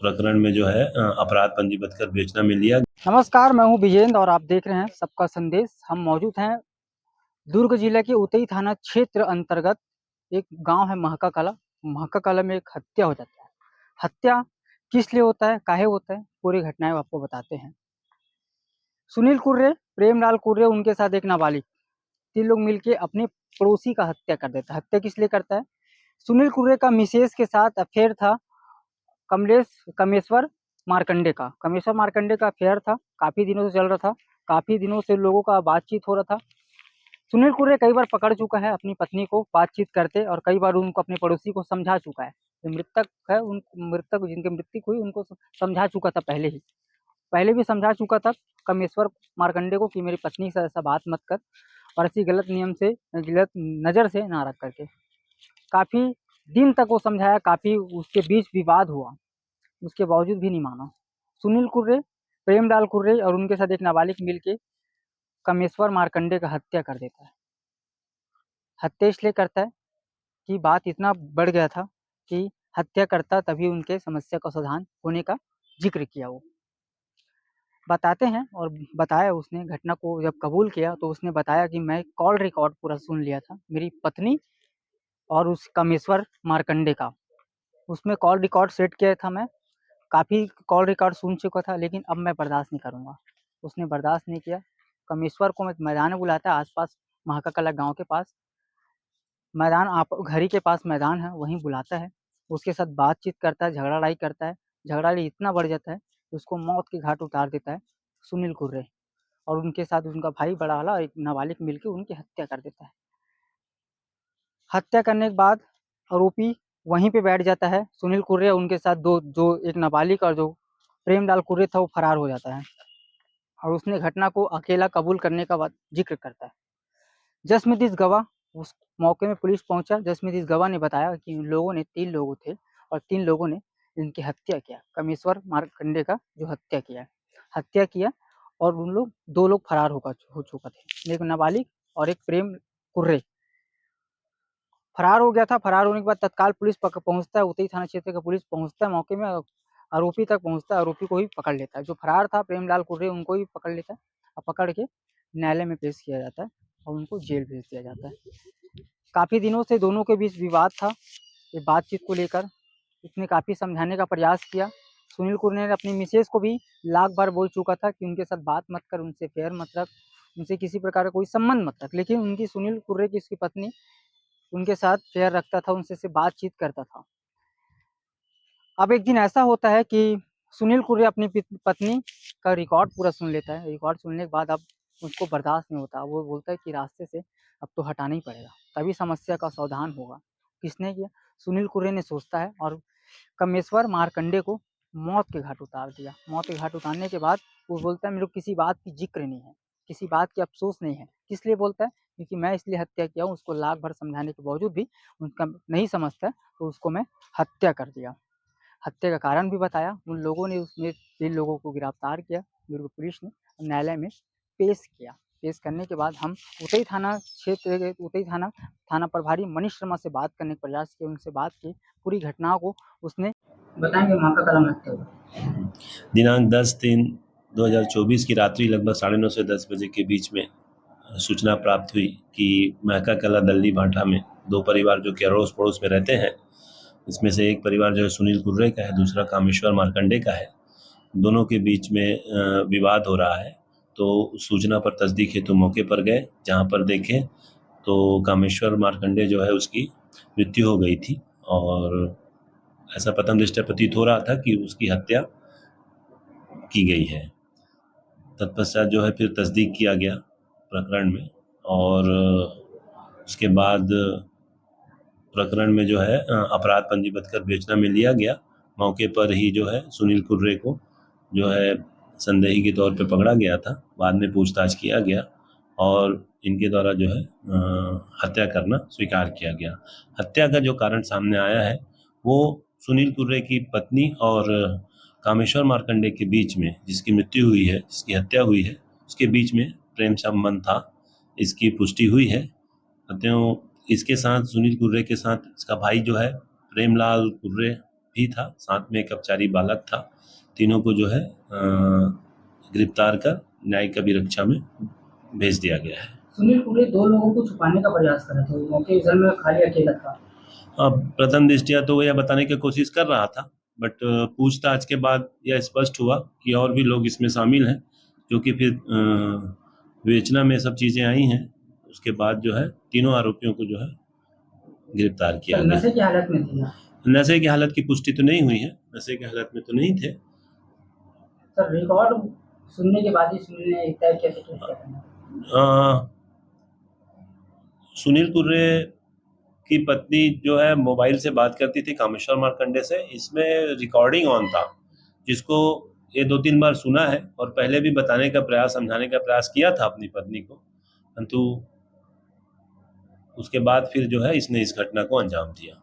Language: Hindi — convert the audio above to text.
प्रकरण में जो है अपराध पंजीबद्ध कर बेचना में लिया। नमस्कार, मैं हूं विजेंद्र और आप देख रहे हैं सबका संदेश। हम मौजूद हैं दुर्ग जिले के उतई थाना क्षेत्र अंतर्गत एक गांव है महका कला। महका कला में एक हत्या हो जाता है। हत्या किस लिए होता है, काहे होता है, पूरी घटनाएं आपको बताते हैं। सुनील कुर्रे, प्रेमलाल कुर्रे, उनके साथ एक नाबालिग, तीन लोग मिलके अपने पड़ोसी का हत्या कर देता है। हत्या किस लिए करता है? सुनील कुर्रे का मिसेज के साथ अफेयर था। कमेश्वर मार्कंडे का अफेयर था। काफी दिनों से चल रहा था। काफी दिनों से लोगों का बातचीत हो रहा था। सुनील कुर्रे कई बार पकड़ चुका है अपनी पत्नी को बातचीत करते, और कई बार उनको अपने पड़ोसी को समझा चुका है। जो मृतक है, उन मृतक जिनकी मृत्यु हुई उनको समझा चुका था पहले भी समझा चुका था कमेश्वर मार्कंडे को कि मेरी पत्नी से ऐसा बात मत कर, और ऐसी गलत नज़र से ना रख करके। काफ़ी दिन तक वो समझाया, काफ़ी उसके बीच विवाद हुआ, उसके बावजूद भी नहीं माना। सुनील कुर्रे, प्रेमलाल कुर्रे और उनके साथ एक नाबालिग मिलके कमेश्वर मार्कंडे का हत्या कर देता है। हत्या इसलिए करता है कि बात इतना बढ़ गया था कि हत्या करता तभी उनके समस्या का समाधान होने का जिक्र किया वो बताते हैं। और बताया उसने, घटना को जब कबूल किया तो उसने बताया कि मैं कॉल रिकॉर्ड पूरा सुन लिया था मेरी पत्नी और उस कमेश्वर मार्कंडे का। उसमें कॉल रिकॉर्ड सेट किया था मैं। काफ़ी कॉल रिकॉर्ड सुन चुका था, लेकिन अब मैं बर्दाश्त नहीं करूँगा। उसने बर्दाश्त नहीं किया। कमेश्वर को मैं मैदान में बुलाता है, आसपास महाका कला गाँव के पास मैदान, आप घर ही के पास मैदान है, वहीं बुलाता है। उसके साथ बातचीत करता है, झगड़ा-लड़ाई करता है। झगड़ा-लड़ाई इतना बढ़ जाता है कि उसको मौत के घाट उतार देता है सुनील कुर्रे, और उनके साथ उनका भाई बड़ा वाला और एक नाबालिग मिलके उनकी हत्या कर देता है। हत्या करने के बाद आरोपी वहीं पे बैठ जाता है। सुनील कुर्रे उनके साथ दो जो एक नाबालिग और जो प्रेमलाल कुर्रे था वो फरार हो जाता है, और उसने घटना को अकेला कबूल करने का बात जिक्र करता है। जसमीत गवाह उस मौके में पुलिस पहुंचा। जसमीत गवाह ने बताया कि उन लोगों ने 3 लोग थे और 3 लोगों ने इनकी हत्या किया। कमेश्वर मार्कंडे का जो हत्या किया, और उन लोग 2 लोग फरार हो चुका थे, एक नाबालिग और एक प्रेम कुर्रे फरार हो गया था। फरार होने के बाद तत्काल पुलिस पहुंचता है, उतई थाना क्षेत्र का पुलिस पहुंचता है मौके में, आरोपी तक पहुंचता है। आरोपी को ही पकड़ लेता है। जो फरार था प्रेमलाल कुर्रे, उनको ही पकड़ लेता है और पकड़ के न्यायालय में पेश किया जाता है और उनको जेल भेज दिया जाता है। काफ़ी दिनों से दोनों के बीच विवाद था, ये बातचीत को लेकर। उसने काफ़ी समझाने का प्रयास किया। सुनील कुर्रे ने अपनी मिसेज को भी लाख बार बोल चुका था कि उनके साथ बात मत कर, उनसे फेयर मत रख, उनसे किसी प्रकार का कोई संबंध मत रख, लेकिन उनकी सुनील कुर्रे की उसकी पत्नी उनके साथ फेयर रखता था, उनसे से बातचीत करता था। अब एक दिन ऐसा होता है कि सुनील कुर्रे अपनी पत्नी का रिकॉर्ड पूरा सुन लेता है। रिकॉर्ड सुनने के बाद अब उसको बर्दाश्त नहीं होता। वो बोलता है कि रास्ते से अब तो हटाना ही पड़ेगा, तभी समस्या का समाधान होगा। किसने किया? सुनील कुर्रे ने सोचता है, और कमेश्वर मार्कंडे को मौत के घाट उतार दिया। मौत के घाट उतारने के बाद वो बोलता है मेरे को किसी बात की जिक्र नहीं है, किसी बात की अफसोस नहीं है। किस लिए बोलता है? क्योंकि मैं इसलिए हत्या किया हूँ। उसको लाख भर समझाने के बावजूद भी उनका नहीं समझता है, तो उसको मैं हत्या कर दिया। हत्या का कारण भी बताया। उन लोगों ने उसमें 3 लोगों को गिरफ्तार किया। दुर्ग पुलिस ने न्यायालय में पेश किया। पेश करने के बाद हम उतई थाना क्षेत्र के थाना प्रभारी मनीष शर्मा से बात करने का प्रयास किया। उनसे बात की, पूरी घटना को उसने बताएंगे। महाका कला में हत्या हुआ दिनांक 10/3/2024 की रात्रि लगभग 9:30 से 10 बजे के बीच में सूचना प्राप्त हुई कि महका कला दल्ली भाठा में 2 परिवार जो कि अड़ोस पड़ोस में रहते हैं, इसमें से एक परिवार जो है सुनील कुर्रे का है, दूसरा कामेश्वर मार्कंडे का है। दोनों के बीच में विवाद हो रहा है। तो सूचना पर तस्दीक हेतु मौके पर गए, जहाँ पर देखें तो कामेश्वर मार्कंडे जो है उसकी मृत्यु हो गई थी, और ऐसा प्रथम दृष्टया प्रतीत हो रहा था कि उसकी हत्या की गई है। तत्पश्चात जो है फिर तस्दीक किया गया प्रकरण में, और उसके बाद प्रकरण में जो है अपराध पंजीबद्ध कर बेचना में लिया गया। मौके पर ही जो है सुनील कुर्रे को जो है संदेही के तौर पे पकड़ा गया था। बाद में पूछताछ किया गया और इनके द्वारा जो है हत्या करना स्वीकार किया गया। हत्या का जो कारण सामने आया है वो सुनील कुर्रे की पत्नी और कामेश्वर मार्कंडे के बीच में जिसकी मृत्यु हुई है, जिसकी हत्या हुई है, उसके बीच में प्रेम संबंध था, इसकी पुष्टि हुई है। अतएव इसके साथ सुनील कुर्रे के साथ इसका भाई जो है प्रेमलाल कुर्रे भी था, साथ में एक अपचारी बालक था। तीनों को जो है गिरफ्तार कर न्यायिक अभिरक्षा में भेज दिया गया है। सुनील कुर्रे 2 लोगों को छुपाने का प्रयास कर रहे थे, मौके इस में खाली अकेला था। प्रथम दृष्टया तो वो यह बताने की कोशिश कर रहा था, बट पूछताछ के बाद यह स्पष्ट हुआ कि और भी लोग इसमें शामिल हैं, जो कि फिर विवेचना में सब चीज़ें आई हैं। उसके बाद जो है तीनों आरोपियों को जो है गिरफ्तार किया सर गया। नशे की हालत में थे? नशे की हालत की पुष्टि तो नहीं हुई है, नशे की हालत में तो नहीं थे। सर रिकॉर्ड सुनने के बाद ही सुनील ने तय किया कि क्या करना है? सुनील कुर्रे की पत्नी जो है मोबाइल से बात करती थी कामेश्वर मार्कंडे से, इसमें रिकॉर्डिंग ऑन था, जिसको ये 2-3 बार सुना है और पहले भी बताने का प्रयास, समझाने का प्रयास किया था अपनी पत्नी को, परंतु उसके बाद फिर जो है इसने इस घटना को अंजाम दिया।